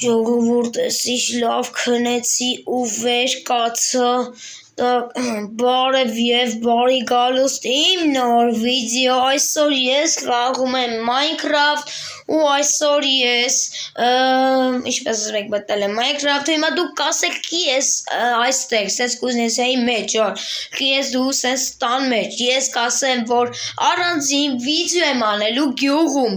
Ժողովուրդս ինչ լավ քնեցի ու վեր կացա, բարև և բարի գալուստ իմ նոր վիդեո, այսօր ես խաղում եմ Minecraft ու այսօր ես, ինչպես եք մտել եմ Minecraft, հիմա դուք կասեք qui ես այստեղ, սենց կուզնեցայի մեջ, qui ես դու սենց տան մեջ, ես կասեմ, որ առանձին վիդեո եմ անելու գյուղում,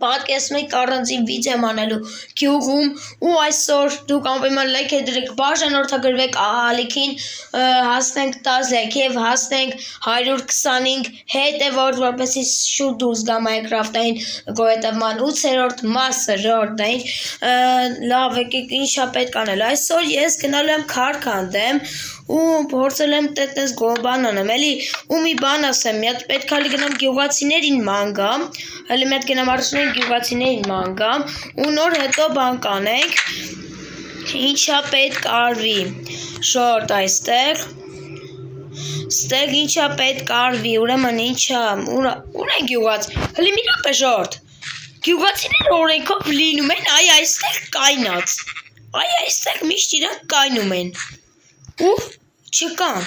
պատկերացնում եք առանձին վիդեո եմ անելու գյուղում ու այսօր դուք անպայման լայք դրեք, բաժանորդագրվեք ահալիքին, հասնենք 10 լայք և հասնենք 125 հետևորդ, որպեսզի շուտ դուրս գա Minecraft-ային գոյատևման 8-րդ մասը, լավ, եկեք ինչա պետք անել, այսօր ես գնալու եմ քար քանդեմ ու փորձել եմ տես բան անեմ, էլի ու մի բան ասեմ, մի հատ պետք է գնամ գյուղացիներին ման գամ, հələ մի հատ գնամ առաջին գյուղացիներին ման գամ ու նոր հետո բան կանենք, ինչա պետք արվի, շորտ այստեղ, ստեղ ինչա պետք արվի, ուրեմն ինչա, ուր են գյուղաց, հəլի մի ռապ է շորտ, գյուղացիներ օրենքով լինում են, այ այստեղ կայնած, այ այստեղ միշտ իրանք կայնում են, ու չկան,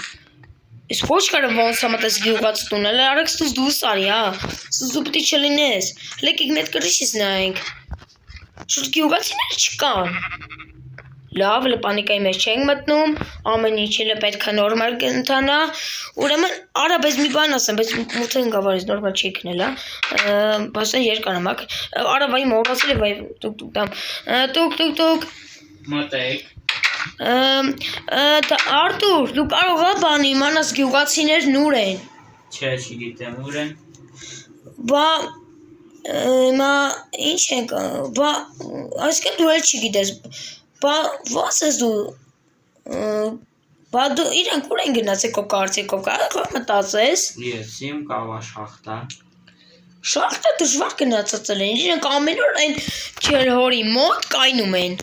իսկ ոչ կարը ոնց համատես գյուղաց տուն, հələ արեքս դուս արի, դու պտի չլինես, հəլեք իգ մետ կրիշից նայենք, շուրտ գյուղացիները չկան, լավ, հələ պանիկայի մեջ չենք մտնում, ամեն ինչ հələ պետք է նորմալ կընթանա, ուրեմն արա, բայց մի բան ասեմ, բայց մութը հնգավարից նորմալ չի քնել, բասեն երկանամակ, արա, վայ մորացել է, վայ, տուկ, մոտեք, Արտուր, դու կարող է բան իմանաս գյուղացիներն ուր են, չէ, չգիտեմ ուր են, հիմա ինչ ենք, այսքան դու էլ չգիտես, ոնց ես դու, դու իրանք ուր են գնացեք ով կարծիքով, կարող մտածես, ես իմ կավա շախտա, շախտը դժվար գնացածել են, իրանք ամեն օր են չեր հորի մոտ կայնում են,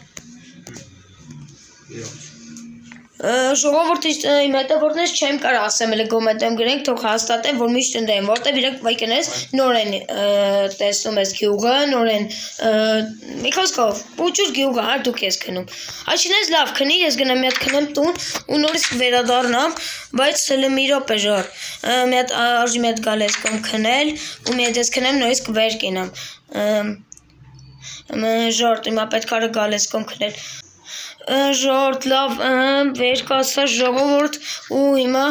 ժողովուրդ իմ հետևորդներից չեմ կար ասեմ, էլի գոմետեմ գրենք, թող հաստատեմ, որ միշտ ընդրեն, որտև իրանք վայկնես նոր են տեսնում ես գյուղը, նոր են, մի խոսքով, ուջուր գյուղը, դուք ես քնում, այսինքն ես լավ քնի, ես գնամ մի հատ քնեմ տուն ու նորից վերադառնամ, բայց հələ մի րոպե ժոր, արժի մի հատ գալ ես կոմ քնել ու մի հատ ես քնեմ նորից կվեր կենամ, ժոր, հիմա պետք արը գալ ես կոմ քնել, ժորդ լավ վեր կացա ժողովուրդ ու հիմա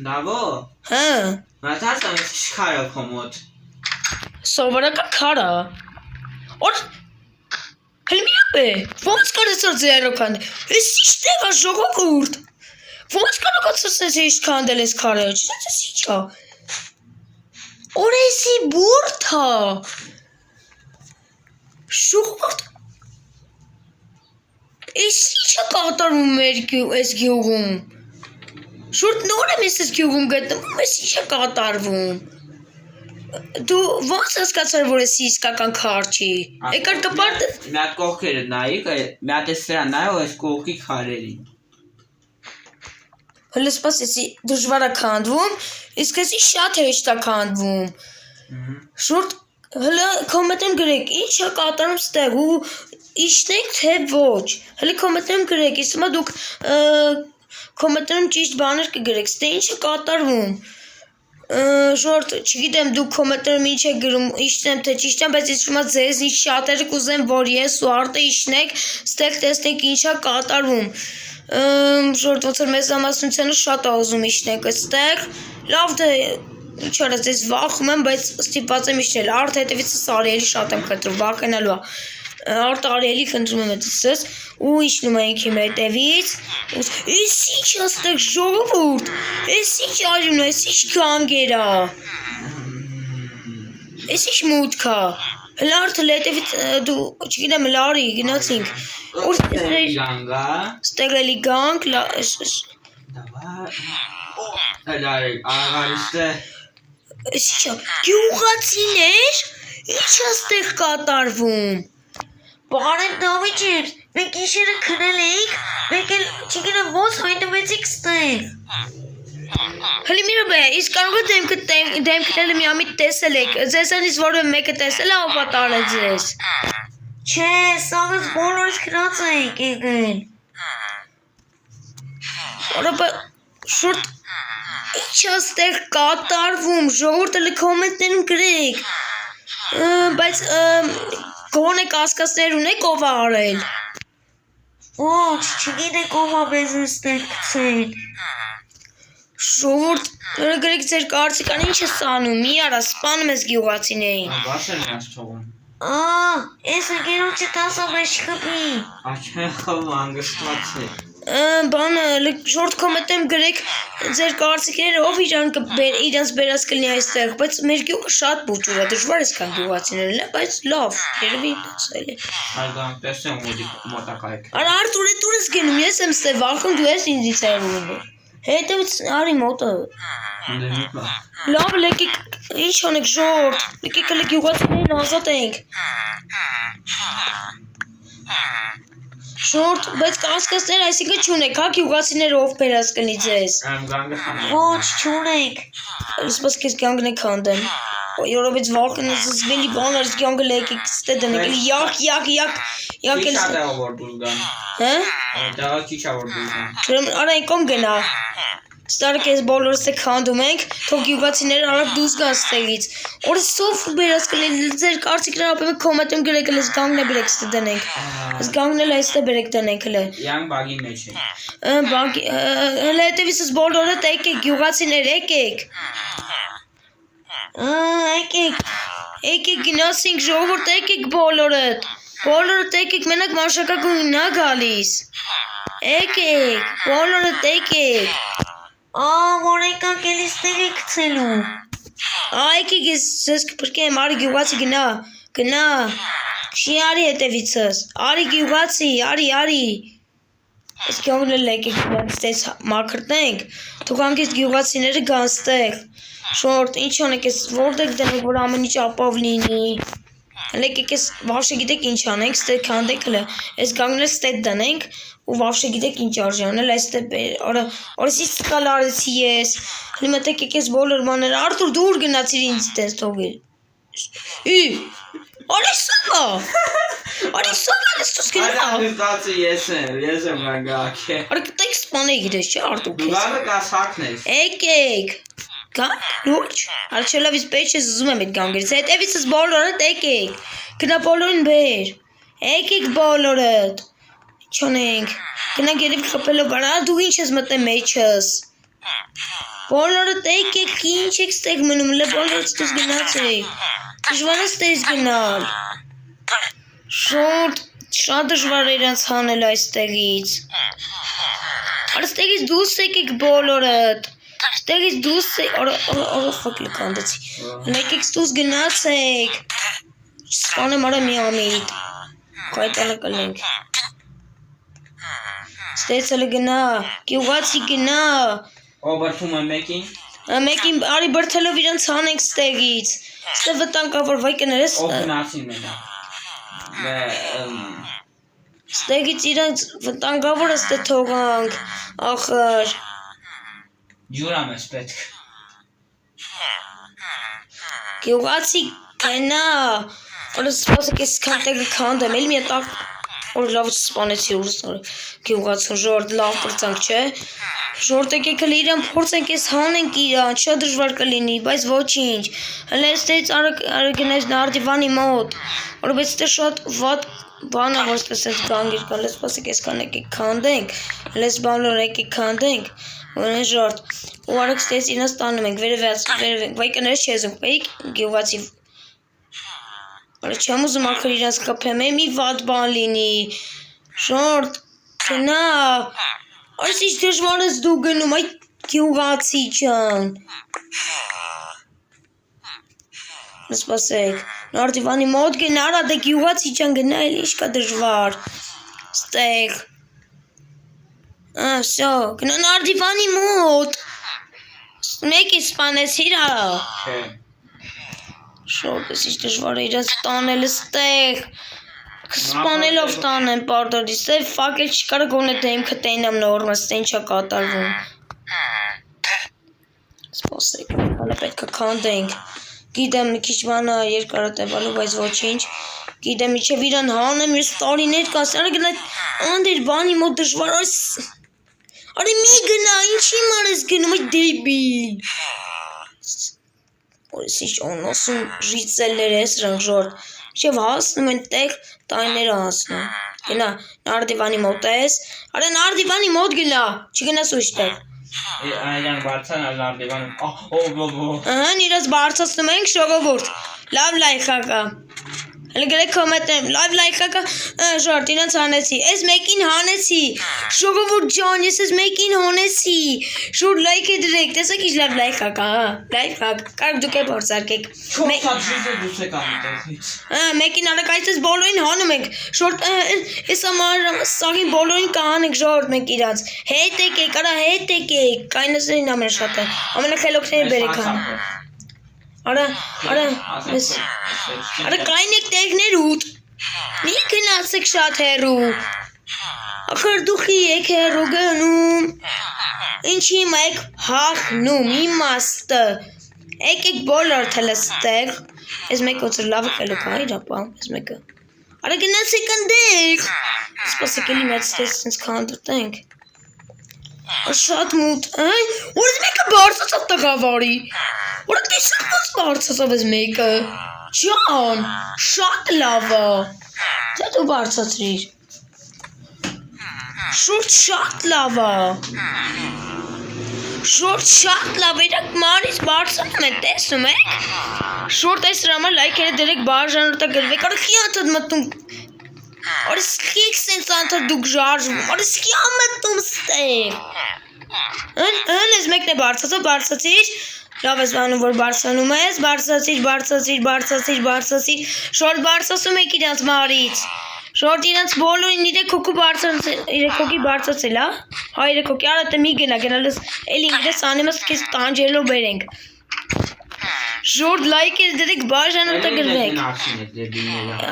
Դավո, մատացամ ես չքարը կոմոտ, սովորական քարա, հəլ մի ապ է, ոնց կարեցար ձերով կանդել, ես ինչ տեղ ժողովուրդ, ոնց կարողացած ես ինչ կանդել ես քարը, չսենց ես իչա, օրեսի բուրթա, Շուղորդ, ես ինչա կատարվում ես գյուղում, շուրդ նոր եմ ես գյուղում գտնվում, ես ինչա կատարվում, դու ոնց հասկացար, որ ես իսկական քար չի, եկար կպարդը, մի հատ կողքերը նայիք, մի հատ ես սրա նայ ու ես կողքի քարերին, հələ սպաս եսի դժվար է քանդվում, իսկ եսի շատ հեշտ է քանդվում, շուրդ հələ կոմետեմ գրեք, ինչ է կատարում ստեղ ու իշնենք թե ոչ, հələ կոմետեմ գրեք, իսմա դուք կոմետեմ ճիշտ բաներ կգրեք, ստեղ ինչ է կատարվում, ժորդ, չգիտեմ դուք կոմետեմ ինչ է գրում, իշնեմ թե ճիշտ եմ, բայց իսմա ձեզ ինչ շատերը կուզեմ, որ ես ու արտը իշնեք, ստեղ տեսնենք ինչ է կատարվում, ժորդ, ոնց որ մեզ ամասնությանը շատ է ուզում իշնենք ստեղ, լավ դե, ինչ արած, ես վախում եմ, բայց ստիպված եմ իշնել, արդ հետևիցս արիելի շատ եմ խնդրում, վախենալու արդ արիելի խնդրում եմ հետևիցս, ու իշնում ենք իմ հետևից, ես ինչ աստեղ ժողովուրդ, ես ինչ արյուն, ես ինչ գանգերա, ես ինչ մուտքա, հələ արդ հələ հետևից, դու, չգիտեմ, հələ արի, գնացինք, ստեղ էլի գանք, գյուղացիներ, ինչ աստեղ կատարվում, բարև դավիճեր, մենք իշերը քնել էինք, մենք էլ չգիտեմ ոնց հայտնվեցիք ստեղ, Հəլի մի րոպե, իսկ կարող է դեմքները միամիտ տեսել եք, ձեզանից որևէ մեկը տեսել է ավատարը ձեզ։ Չէ, սաղից բոլորս քնած ենք եկել։ Ուրեմն շուրջ ինչ է ստեղ կատարվում, ժողովուրդը կոմենտներում գրեք։ Բայց գոնե կասկածներ ունեք ով է արել։ Ոչ, չգիտեք ով է մեզ ստեղ գցել։ Ժողովուրդ, գրեք ձեր կարծիքան ինչ է ստանում, մի արա սպանում ես գյուղացիներին։ Բաց են իրաց թողում։ Ես ընկերոջը տասը մեջ խփի։ Աչեն խով անգստված է։ Բանը շորտ կոմենտում գրեք ձեր կարծիքները ով իրանց բերած կլինի այստեղ, բայց մեր գյուղը շատ բուժուր է, դժվար է սկան գյուղացիներն, բայց լավ, երևի տեսել է։ Այդան տեսեմ մոտակա եք։ Արա Արտուր է դուրս գնում, ես եմ ստեղ վախում, դու ես ինձից այրվում։ Հետևից արի մոտը։ Լավ, լեկիկ, ինչ անեք ժողովուրդ, լեկիկ գյուղացիներին ազատ ենք։ Շորտ, բայց կասկածներ այսինքն չունեք, հա գյուղացիները ով բերած կլինի ձեզ։ Ոչ, չունենք։ Սպաս քեզ գանգն է քանդեմ։ Որովից վախն է զզվելի բաներ գանգը լեկիկ ստե դնեք, յակ Քիչ է որ դուր գան։ Հա? Դա քիչ է որ դուր գան։ Ուրեմն արա եկոմ գնա։ Ստարք ես բոլորս է քանդում ենք, թող գյուղացիները արագ դուրս գան ստեղից։ Օրսով բերած կլինի ձեր կարծիքները ապա կոմենտում գրեք, լես գանգն է բերեք ստե դնենք։ Այս գանգն էլ այստեղ բերեք դնենք հələ։ Յան բագի մեջ է։ Բագի հələ հետևից բոլորը եկեք գյուղացիներ եկեք։ Եկեք գնացինք ժողովուրդ եկեք բոլորդ։ Բոլորդ եկեք մենակ մաշակագույնն է գալիս։ Եկեք, բոլորդ եկեք։ Որ եկանք էլի ստեղ է գցելու։ Եկեք ես ձեզ կփրկեմ, արի գյուղացի գնա։ Չի արի հետևիցս։ Արի գյուղացի, արի։ Ես գյուղն էլ եկեք ստեղ մաքրտենք։ Թող անգից գյուղացիները գան ստեղ։ Շորտ, ինչ անեք ես որտեղ դնենք, որ ամեն ինչ ապավ լինի։ Եկեք ես վաղշե գիտեք ինչ անենք, ստեղ քանդենք հələ։ Այս գանգն էլ ստեղ դնենք ու վաղշե գիտեք ինչ արժի անել, այստեղ օրսից սխալ արեցի ես։ Հələ մտեք եկես բոլոր բաները, Արտուր դուր գնացիր ինձ տես թողել։ Արի սովա։ Արի սովա ես դուս գնա։ Անգստացի ես եմ գանգակ։ Արի կտեք սպանել գիտես չէ Արտուր քեզ։ Դու կասակն ես։ Եկեք։ Գա՞, լուրջ։ Արչելավից պետք է զզում եմ այդ գանգերից։ Հետևիցս բոլորդ եկեք։ Գնա բոլորին բեր։ Եկեք բոլորդ։ Ինչ անենք։ Գնանք երևի խփելով բանա, դու ինչ ես մտել մեջս։ Բոլորդ եկեք, ինչ եք ստեղ մնում, բոլորդ ստեղ գնացեք։ Դժվար է ստեղ գնալ։ Շորտ, շատ դժվար է իրանց հանել այստեղից։ Այստեղից դուրս եկեք բոլորդ։ Ստեղից դուրս եք, օրը ֆակ լքանդեցի։ Եկեք ստուս գնացեք։ Սպանեմ արա մի ամիտ։ Կայտալը կլենք։ Ստեղից էլ գնա, գյուղացի գնա։ Ո բրթում է մեկին։ Մեկին արի բրթելով իրանց հանենք ստեղից։ Ստեղ վտանգավոր վայ կներես։ Ով գնացին մենա։ Ստեղից իրանց վտանգավոր է ստեղ թողանք, ախր։ Ջուրամ ես պետք։ Գյուղացի գնա։ Որը սպասեք ես քանդեղը քանդեմ, էլ մի տակ որ լավ սպանեցի ուրսնորը գյուղացուն ժորդ լավ պրծանք չէ։ Ժորդ եկեք հələ իրան փորձենք ես հանենք իրան, շատ դժվար կլինի, բայց ոչինչ։ Հələ այստեղից արը գնաց նարդիվանի մոտ, որովհետեւ այստեղ շատ վատ բան է, որ այստեղ գանգեր կա, սպասեք ես կան եկեք քանդենք, հələ բանոր եկեք քանդենք, որն ժորդ։ Ու արագ այստեղից իրանց տանում ենք, վերևից, վայ կներես չես ուղպեիք գյուղացի։ Որը չեմ ուզում ախր իրանց կպեմ, մի վատ բան լինի։ Ժորդ, գնա։ Այս ինչ դժվար ես դու գնում, այ գյուղացի ջան։ Սպասեք, նարդիվանի մոտ գնա, արա դե գյուղացի ջան գնա, էլ ինչ կա դժվար։ Ստեղ։ Всё, գնա նարդիվանի մոտ։ Մեկի սպանեցիր արա։ Շորտ, ես ինչ դժվար է իրաց տանել ստեղ։ Սպանելով տանեմ, պարդորի, ստեղ ֆակել չկար գոնե դեմքը տենամ նորմալ, ստեղ ինչա կատարվում։ Սպասեք, հələ պետք է քանդենք։ Գիտեմ մի քիչ բանը երկար է տևալու, բայց ոչինչ։ Գիտեմ իջև իրան հանեմ, ես տարիներ կասեմ, գնա անդեր բանի մոտ դժվար այս։ Արի մի գնա, ինչի մարես գնում, այ դեբիլ։ Որս ինչ օնոսում ժիծելներ է սրանք ժորդ։ Շև հասնում են տեղ տայները հասնում։ Գնա, նարդիվանի մոտ ես։ Արա նարդիվանի մոտ գնա, չգնաս ուրիշ տեղ։ Այդան բարձան նարդիվանում։ Ահան իրաց բարձրացնում ենք ժողովուրդ։ Լավ լայքակա։ Հələ գրեք կոմենտներում, լավ լայքակա ժորդ իրենց հանեցի, ես մեկին հանեցի, ժողովուրդ ջան, ես ես մեկին հանեցի, ժոր լայք է դրեք, տեսեք ինչ լավ լայքակա, լայքակ, կարք դուք է փորձարկեք։ Մեկին արեք այսպես բոլորին հանում ենք, ժորդ, ես ամար սաղին բոլորին կհանենք ժորդ մենք իրանց, հետ եկեք, արա հետ եկեք, կայնասերին ամենաշատ է, ամենախելոքներին բերեք հանում։ Արա կայն եք տեղներ ուտ, մի գնացեք շատ հերու, ախր դուխի եք հերու գնում, ինչի մեկ հախնում, իմաստը, եք բոլոր թլստեղ, ես մեկ ոցր լավը կելուք այր ապա, ես մեկը, արա գնացեք ընդեղ, սպասեք էլի մեծ տեսնց կանդրտենք, շատ մութ, որս մեկը բարսացավ տղավարի, որը տեսակ ոնց բարձացավ ես մեկը, ջան, շատ լավ է, թե դու բարձացրիր, շուրջ շատ լավ է, շուրջ շատ լավ է, իրակ մանից բարձանում են, տեսնում եք, շուրջ այս ռամը լայքերը դերեք բաժանորդա գրվեք, արը խի անթդ մտնում, արը սկիք սենց անթդ դուք ժարժվում, արը սկի ամտնում ստեղ, հն ես մեկն է բարձացիր, լավ ես բանում, որ բարձանում ես, բարձացիր, շորդ բարձացում եք իրանց մարից, շորդ իրանց բոլորին իրեք հոգի բարձացել, հա, իրեք հոգի, արա տը մի գնալս, էլի իրես անիմս կես տանջելով բերենք, շորդ լայք ես դրեք բաժանորդա գրվեք,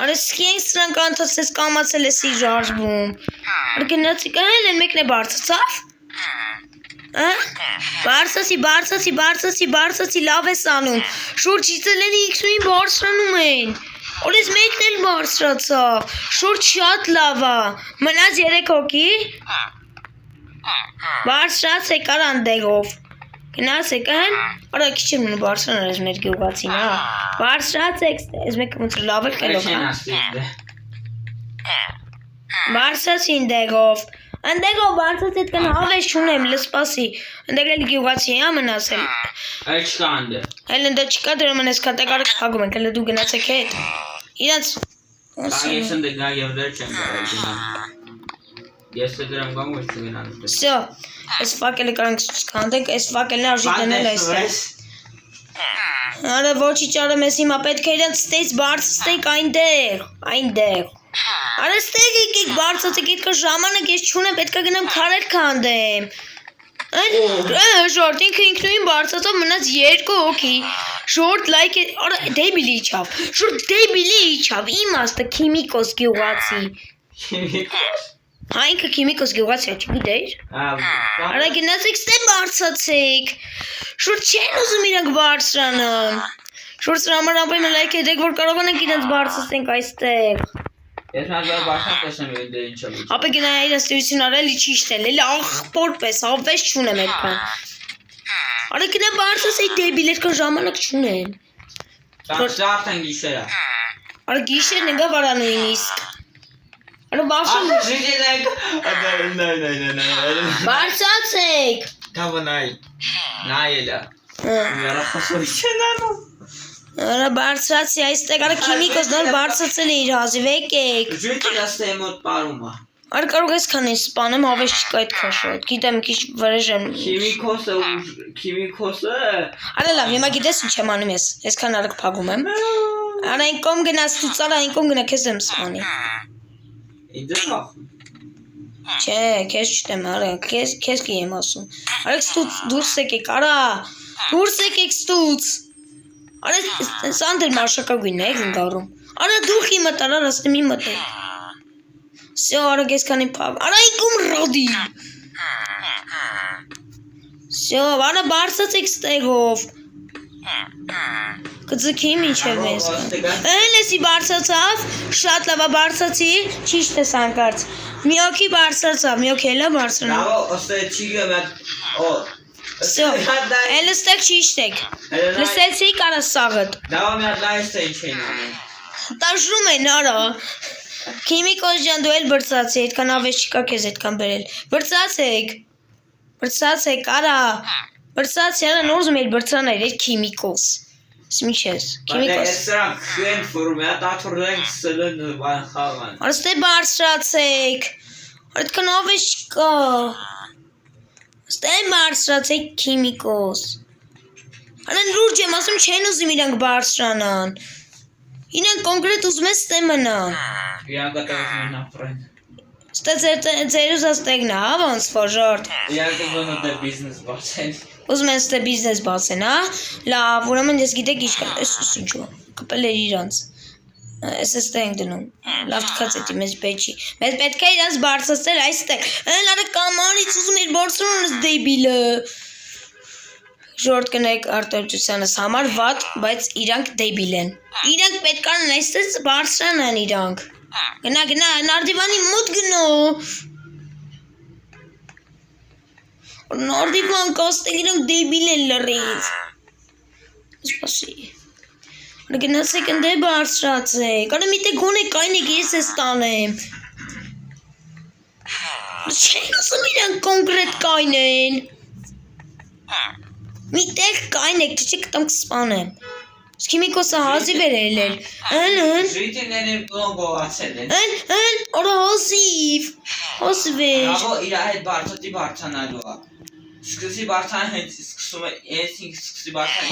արա սկի ենք սրանք անթաց ես կամացել ես իր ժարժվում, արա գնացիք, հել են մեկն է բարձացավ, Բարձացի, լավ ես անում, շուրջ իծելերի իքսուին բարձրանում են, օրես մեկն էլ բարձրացավ, շուրջ շատ լավ է, մնաց երեք հոգի, բարձրացեք արա անդեղով, գնացեք են, արա քիչ եմ նու բարձրանար ես մեր գյուղացին, բարձրացեք, ես մեկը ոնց լավ էլ կելով, բարձրացի անդեղով, Անդեղով բարձած էտ կան հավես չունեմ, լսպասի, անդեղ էլ գյուղացի է մնասել։ Էլ չկա անդեղ։ Էլ ընդը չկա դրում են ես կատեգարը կհագում ենք, հələ դու գնացեք հետ։ Իրանց… Ես ընդեղ գա և դեր չեմ գարել, ես դրեմ գամ ու ես չգնան ուտել։ Սյո, ես վակելը կարանք կանդենք, ես վակելն արժի դնել այստեղ։ Արա ոչի ճարեմ ես հիմա պետք է իրանց ստեից բարձստենք այնտեղ։ Արա ստեղ եկեք բարձացեք, ետքա ժամանակ ես չունեմ, պետք է գնամ քարեր քանդեմ։ Ժորդ ինքը ինքնույն բարձացավ մնաց երկու հոգի, ժորդ լայք է, արա դեբիլի իչավ, ժորդ դեբիլի իչավ, իմաստը քիմիկոս գյուղացի։ Հա ինքը քիմիկոս գյուղացի է, չգիտեիր։ Արա գնացեք ստեղ բարձացեք, ժորդ չեն ուզում իրանք բարձրանան, ժորդ սրամար ամպայմը լայք է դեք, որ կարող ենք իրանք բարձացենք այստեղ։ Ես մազար բարձան տեսեմ և դեր ինչ եմ Ապե գնա իրան ստույություն արել իչիշտել, էլի աղպոր պես, հավես չունեմ էրքան։ Արա գնա բարձաս էի դեբիլ էրքան ժամանակ չունեմ։ Արդեն գիշեր է։ Արա գիշերն է գա վարանույն իսկ։ Արա բաշում բարձացեք։ Կավը նայել է։ Երա խոսորի չեն անում։ Արա բարձրացի այստեղ, արա քիմիկոս նոր բարձրացել է իր հազիվ եկեք։ Ժույթը լաստե մոտ պարում է։ Արա կարող ես քան ես սպանեմ, հավես չկա այդ քաշոտ, գիտեմ քիչ վրեժեմ։ Քիմիկոսը։ Արա լավ, հիմա գիտես ինչ եմ անում ես քան արագ փագում եմ։ Արա այն կոմ գնաս ցույց արա, այն կոմ գնա քեզ եմ սպանի։ Իդե խախում։ Չէ, քեզ չտեմ, արա, քեզ կիեմ ասում։ Արա ստուց դուրս եկեք, արա։ Դուրս եկեք ստուց։ Արա սանդր մարշակագույնն է գնգարում։ Արա դուխի մտար, արա ստեմի մտել։ Սյո, արա քեզ քանի փավ։ Արա ինքում ռադի։ Всё, վարը բարձացեք ստեղով։ Կձգի մինչև ես։ Էլեսի բարձացավ, շատ լավ բարձացի, ճիշտ ես անկարծ։ Միոքի բարձացավ, միոքի էլա բարձրանա։ Bravo, ostay çiğ ben. O. Всё, էլստեք ճիշտ եք։ Լսեցի կարա սաղդ։ Devam et la istay şeyini. Տաշում են արա։ Քիմիկոս ջան դու էլ բրծացի, այդքան ավեշ չկա քեզ այդքան բերել։ Բրծացեք, արա։ Բրծացի, արա նոր ուզում էլ բրծաներ, այդ քիմիկոս։ Սմիչես, քիմիկոս։ Esra kuen formaya da turren sılın van xavan. Արստե բարձրացեք։ Այդքան ավեշ չկա։ Ստե բարձրացեք քիմիկոս։ Արա լուրջ եմ ասում չեն ուզում իրանք բարձրանան։ Իրանք կոնկրետ ուզում են ստե մնան։ Ya готовы на фронт. Ստե ձեր ուզած տեգնա, հա ոնց ֆոժորտ։ Ya bunu da business başlayın. Ուզում են ստե բիզնես բացեն, հա։ Լավ, ուրեմն ես գիտեք ինչ կա։ Էս ինչու։ Կպել է իրանց։ Էս ստե ենք դնում։ Լավ թքած էտի մեզ պետք չի։ Մեզ պետք է իրանց բարձրացնել այստեղ։ Այն արա կամանից ուզում էր բարձրանալ դեբիլը։ Ժորտ կնեք արտադրությանս համար վատ, բայց իրանք դեբիլ են։ Իրանք պետք է այստեղ բարձրանան իրանք։ Գնա, նարդիվանի մոտ գնա։ Նարդիվան կաստեղ իրանք դեբիլ են լրից։ Սպասի։ Գնացեք ընդե բարձրացեք։ Արա միտե գոնե կայնեք ես ես տանեմ։ Չեն ասում իրանք կոնկրետ կայնեն։ Միտեղ կայնեք, չեք տամ կսպանեմ։ Քիմիկոսը հազիվ էր ելել։ Ժույթիներին բլոն գողացել են։ Արա հազիվ էր։ Bravo, իրա հետ բարձրտի բարձանալու է։ Սկսի բարձան հենց սկսում է, ես ինք սկսի բարձան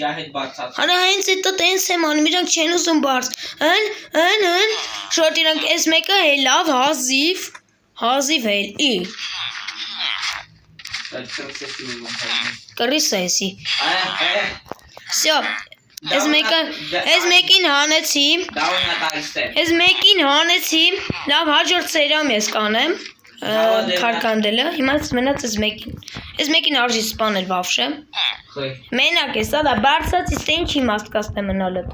իրա հետ բարձած։ Արա հենց էտա տենց եմ անում, իրանք չեն ուզում բարձ։ Շորտ իրանք ես մեկը հելավ հազիվ հելի։ Կռիս է եսի։ Всё, ես մեկին հանեցի, լավ հաջորդ սերիամ ես կանեմ, քարկանդելը, հիմա մնաց ես մեկին արժի սպանել վավշը, մենակ ես, ադա բարձրացի ստե ինչ իմաստ կաստե մնալըտ,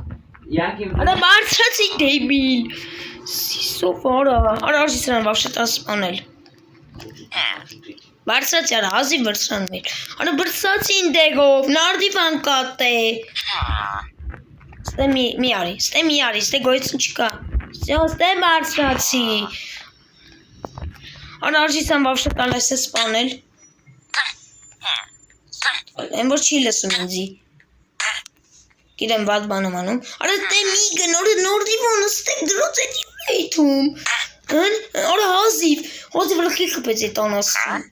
ադա բարձրացի դեբիլ, սիսով արա արժի սրան վավշը տա սպանել, բարձրացի արա հազի վրծրան մեր, արա բրծացի ինդեգով, նարդիվան կատ է, ստե մի արի, ստե գոյցն չկա, ստե բարձրացի, արա արժի սան վավշը տան այս է սպանել, են որ չի լսում ինձի, գիրեմ վատ բանում անում, արա ստե միգը, նորդիվանը ստե դրոց էտի էյթում, արա հազիվ լխի խպեց էտ անասում,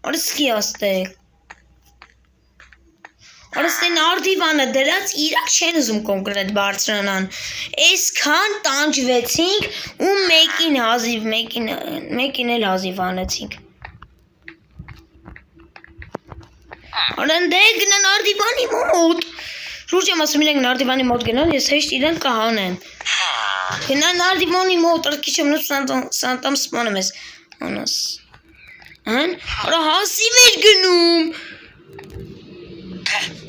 արա սկի աստեղ, արա ստե նարդիվանը դրած իրակ չեն ուզում կոնկրետ բարձրանան, այսքան տանջվեցինք ու մեկին հազիվ, մեկին էլ հազիվ անեցինք, արա ընդե գնա նարդիվանի մոտ, շուրջ եմ ասում իրենք նարդիվանի մոտ գնան, ես հեշտ իրենք կհանեմ, գնա նարդիվանի մոտ, արկիչ եմ նոց սանտամ սպանում ես, անաս, արա հազիվ էր գնում,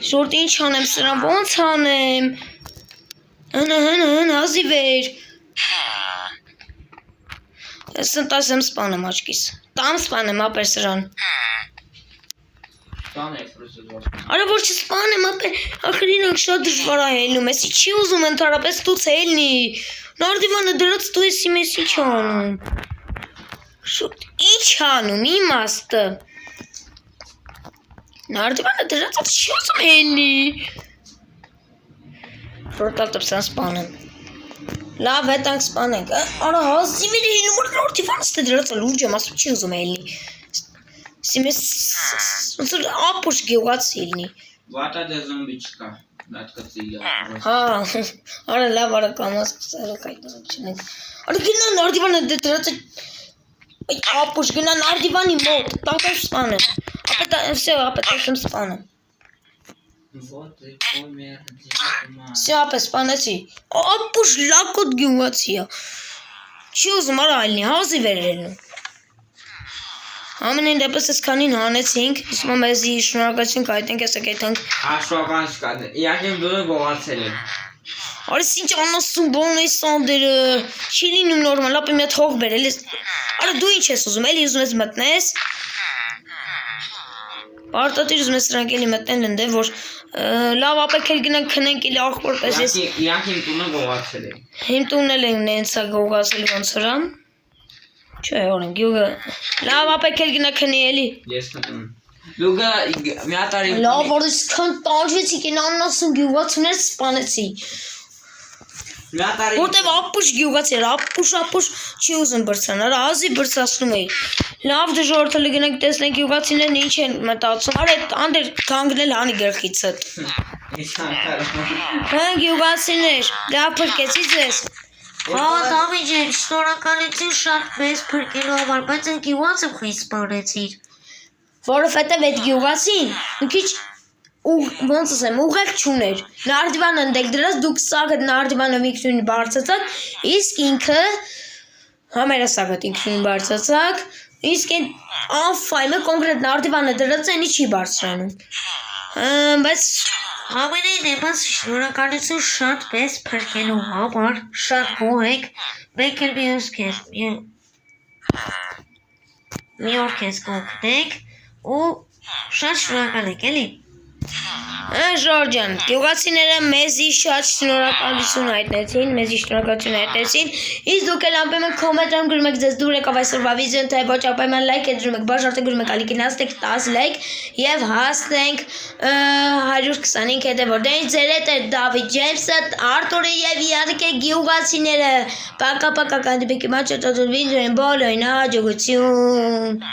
շորտ ինչ անեմ սրան, ոնց անեմ, հազիվ էր, ես ընտաս եմ սպանեմ աչկիս, տամ սպանեմ ապեր սրան, արա որ չսպանեմ ապեր, ախր իրանք շատ դժվար է հելնում, եսի չի ուզում ընդհարապես տուց հելնի, նարդիվանը դրած դու եսի մեզ ինչ անում, շուտ ինչ անում, իմաստը, նարդիվանը դրած դու չի ուզում հելնի, շորտալ տպսան սպանեմ, լավ հետանք սպանենք, արա հազիվ էր հելնում, որ նարդիվանը ստե դրած լուրջ եմ ասում չի ուզում հելնի, Սիմես ոնց որ ապուշ գյուղաց ելնի։ Վատա դե զոմբի չկա, նատկացի իա։ Հա, արա լավ արա կամաս սերը կայտում չնենք։ Արա գնա նարդիվանը դրած այ ապուշ գնա նարդիվանի մոտ, տանկով սպանեմ։ Ապա всё, ապա տեմ սպանեմ։ Вот и помер դիմա։ Всё, ապա սպանեցի։ Ապուշ լակոտ գյուղացի է։ Չի ուզում արա ալնի, հազիվ էր ելնում։ Ամենայն դեպս այսքանին հանեցինք, իսկ մեզի շնորհակալություն կայտենք այս եկեթանք։ Աշվական չկա։ Իհարկե դուրը գողացել են։ Արի ինչ անասուն բան է Սանդերը։ Չի լինում նորմալ, ապա մի հատ հող բերել ես։ Արա դու ինչ ես ուզում, էլի ուզում ես մտնես։ Պարտադիր ուզում ես սրանք էլի մտնեն ընդե, որ լավ ապեք էլ գնանք քնենք էլի աղբորպես ես։ Իհարկե իմ տունը գողացել է։ Իմ տունն էլ են նենց է գողացել ոնց վրա։ Չէ, օրեն գյուղը։ Լավ ապեք էլ գնա քնի էլի։ Ես կտում։ Դուգա մի հատ արի։ Լավ, որ իսկան տանջեցիք են անասուն գյուղացուներ սպանեցի։ Մի հատ արի։ Որտեվ ապուշ գյուղաց էր, ապուշ չի ուզում բրցանալ, ազի բրցացնում էի։ Լավ դժորդ հələ գնանք տեսնենք գյուղացիներն ինչ են մտածում։ Արա անդեր կանգնել հանի գլխիցդ։ Հա գյուղացիներ, լավ փրկեցի ձեզ։ Հա, Դավիթ ջան, շնորհակալություն շատ մեծ փրկելու համար, բայց ընկի ո՞նց եմ խիստ սպանեցիր։ Որովհետև այդ գյուղացին մի քիչ ոնց ասեմ, ուղեղ չուներ։ Նարդիվան ընդեք դրած, դուք սաղը նարդիվանը միքնուն բարձացաք, իսկ ինքը համերասաղըտ ինքնուն բարձացաք, իսկ այն անֆայմը կոնկրետ նարդիվանը դրած այնի չի բարձրանում։ Բայց Ամենայն դեպս շնորհակալություն շատ մեծ փրկելու համար, շատ գոհ եք, մենք էլ մի օր քեզ կօգնենք ու շատ շնորհակալ եք էլի։ Ժորժան, գյուղացիները մեզի շատ շնորհակալություն հայտնեցին, իսկ դուք էլ անպայման կոմենտում գրում եք ձեզ դուր եկավ այսօրվա վիդեոն, թե ոչ անպայման լայք դրում եք, բաժարտը գրում եք ալիքին հասնենք 10 լայք եւ հասնենք 125 հետեւոր։ Դե ձեր հետ է Դավիթ Ջեյմսը, Արտուրը եւ իհարկե գյուղացիները։ Պակա կանդիպեք իմ աճ տոդվին բոլորին հաջողություն։